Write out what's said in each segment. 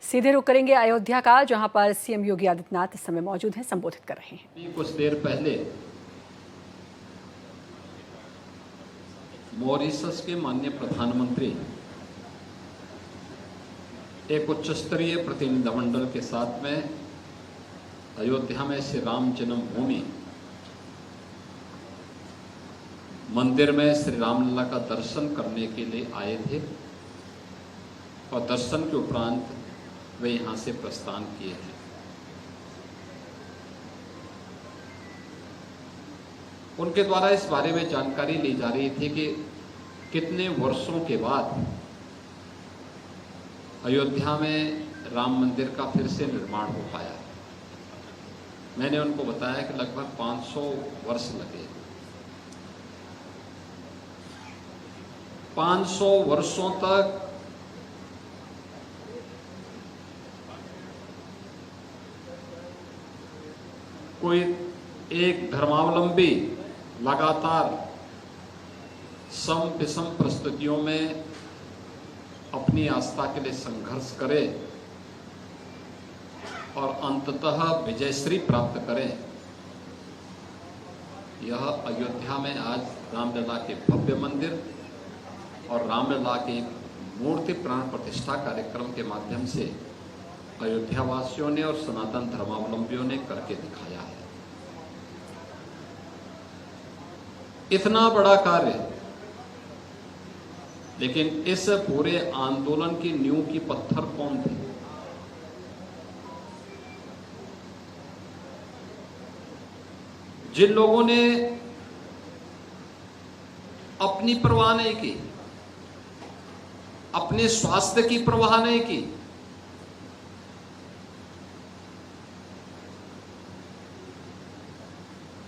सीधे रुख करेंगे अयोध्या का, जहां पर सीएम योगी आदित्यनाथ इस समय मौजूद हैं, संबोधित कर रहे हैं। कुछ देर पहले मॉरिशस के माननीय प्रधानमंत्री एक उच्च स्तरीय प्रतिनिधिमंडल के साथ में अयोध्या में श्री राम जन्मभूमि मंदिर में श्री रामलला का दर्शन करने के लिए आए थे और दर्शन के उपरांत वे यहां से प्रस्थान किए थे। उनके द्वारा इस बारे में जानकारी ली जा रही थी कि कितने वर्षों के बाद अयोध्या में राम मंदिर का फिर से निर्माण हो पाया। मैंने उनको बताया कि लगभग 500 वर्ष लगे। 500 वर्षों तक कोई एक धर्मावलंबी लगातार सम विषम परिस्थितियों में अपनी आस्था के लिए संघर्ष करे और अंततः विजयश्री प्राप्त करें। यह अयोध्या में आज रामलला के भव्य मंदिर और रामलला के मूर्ति प्राण प्रतिष्ठा कार्यक्रम के माध्यम से अयोध्या वासियों ने और सनातन धर्मावलंबियों ने करके दिखाया है। इतना बड़ा कार्य, लेकिन इस पूरे आंदोलन की नींव की पत्थर कौन थे? जिन लोगों ने अपनी परवाह नहीं की, अपने स्वास्थ्य की परवाह नहीं की,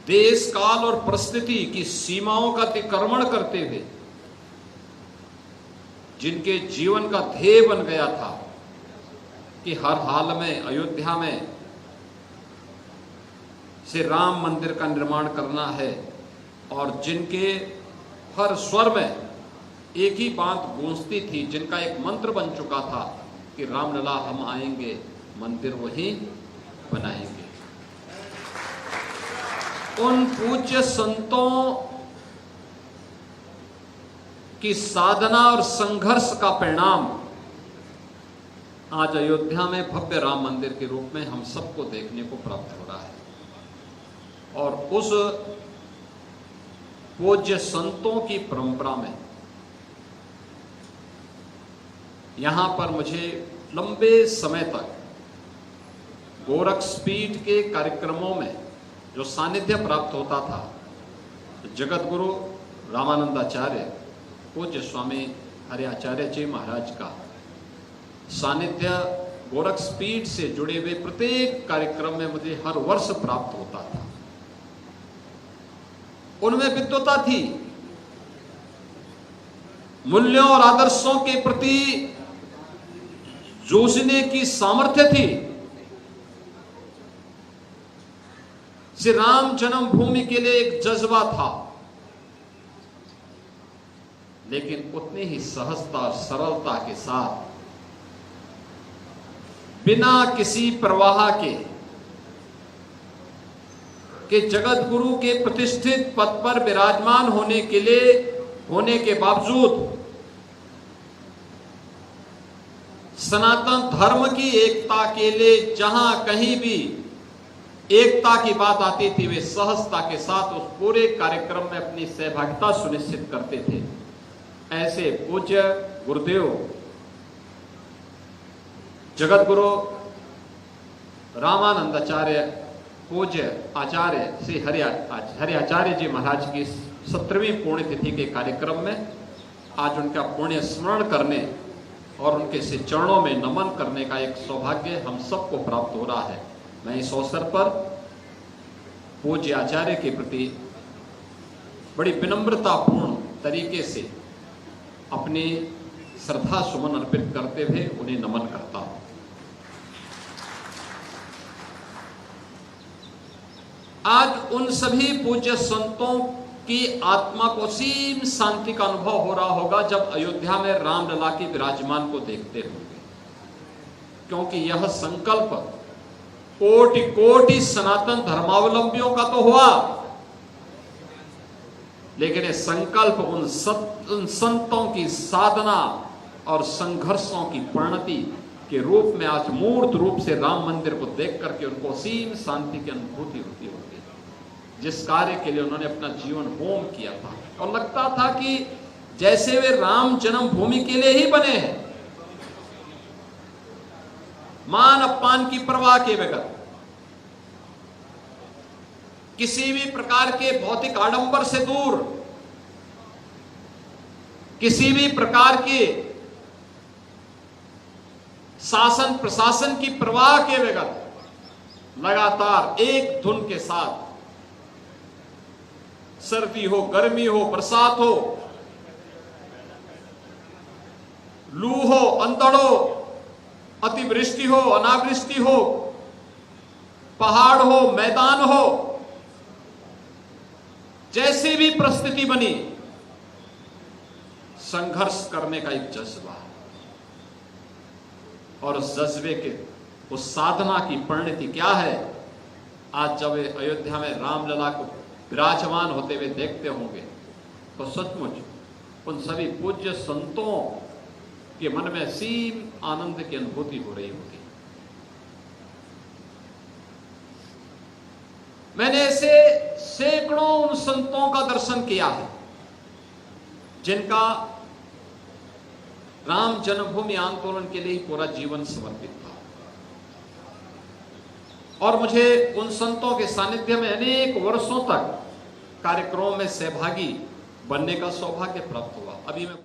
देश काल और परिस्थिति की सीमाओं का अतिक्रमण करते हुए जिनके जीवन का ध्येय बन गया था कि हर हाल में अयोध्या में श्री राम मंदिर का निर्माण करना है, और जिनके हर स्वर में एक ही बात गूंजती थी, जिनका एक मंत्र बन चुका था कि रामलला हम आएंगे, मंदिर वहीं बनाएंगे। उन पूज्य संतों की साधना और संघर्ष का परिणाम आज अयोध्या में भव्य राम मंदिर के रूप में हम सबको देखने को प्राप्त हो रहा है। और उस पूज्य संतों की परंपरा में यहां पर मुझे लंबे समय तक गोरक्षपीठ के कार्यक्रमों में जो सानिध्य प्राप्त होता था, तो जगत गुरु रामानंदाचार्य पूज्य स्वामी हरि आचार्य जी महाराज का सानिध्य गोरक्षपीठ से जुड़े हुए प्रत्येक कार्यक्रम में मुझे हर वर्ष प्राप्त होता था। उनमें विद्वता थी, मूल्यों और आदर्शों के प्रति जूझने की सामर्थ्य थी। श्री राम जन्मभूमि के लिए एक जज्बा था, लेकिन उतनी ही सहजता और सरलता के साथ, बिना किसी प्रवाह के जगत गुरु के प्रतिष्ठित पद पर विराजमान होने के बावजूद सनातन धर्म की एकता के लिए जहां कहीं भी एकता की बात आती थी, वे सहजता के साथ उस पूरे कार्यक्रम में अपनी सहभागिता सुनिश्चित करते थे। ऐसे पूज्य गुरुदेव जगत गुरु रामानंदाचार्य पूज्य आचार्य श्री हरि आचार्य जी महाराज की 17वीं पुण्यतिथि के कार्यक्रम में आज उनका पुण्य स्मरण करने और उनके से चरणों में नमन करने का एक सौभाग्य हम सबको प्राप्त हो रहा है। मैं इस अवसर पर पूज्य आचार्य के प्रति बड़ी विनम्रतापूर्ण तरीके से अपनी श्रद्धा सुमन अर्पित करते हुए उन्हें नमन करता हूं। आज उन सभी पूज्य संतों की आत्मा को असीम शांति का अनुभव हो रहा होगा जब अयोध्या में रामलला की विराजमान को देखते होंगे। क्योंकि यह संकल्प कोटि कोटि सनातन धर्मावलंबियों का तो हुआ, लेकिन ये संकल्प उन संतों की साधना और संघर्षों की परिणति के रूप में आज मूर्त रूप से राम मंदिर को देख करके उनको असीम शांति की अनुभूति होती होगी। जिस कार्य के लिए उन्होंने अपना जीवन होम किया था और लगता था कि जैसे वे राम जन्मभूमि के लिए ही बने हैं, मान अपमान की परवाह के बगैर, किसी भी प्रकार के भौतिक आडंबर से दूर, किसी भी प्रकार के शासन प्रशासन की परवाह के बगैर लगातार एक धुन के साथ, सर्दी हो, गर्मी हो, बरसात हो, लू हो, अंधड़ हो, अतिवृष्टि हो, अनावृष्टि हो, पहाड़ हो, मैदान हो, जैसी भी परिस्थिति बनी, संघर्ष करने का एक जज्बा है। और उस जज्बे के, उस साधना की परिणति क्या है? आज जब अयोध्या में रामलला को विराजमान होते हुए देखते होंगे तो सचमुच उन सभी पूज्य संतों के मन में असीम आनंद की अनुभूति हो रही होगी। मैंने ऐसे सैकड़ों उन संतों का दर्शन किया है जिनका राम जन्मभूमि आंदोलन के लिए पूरा जीवन समर्पित था, और मुझे उन संतों के सानिध्य में अनेक वर्षों तक कार्यक्रमों में सहभागी बनने का सौभाग्य प्राप्त हुआ। अभी मैं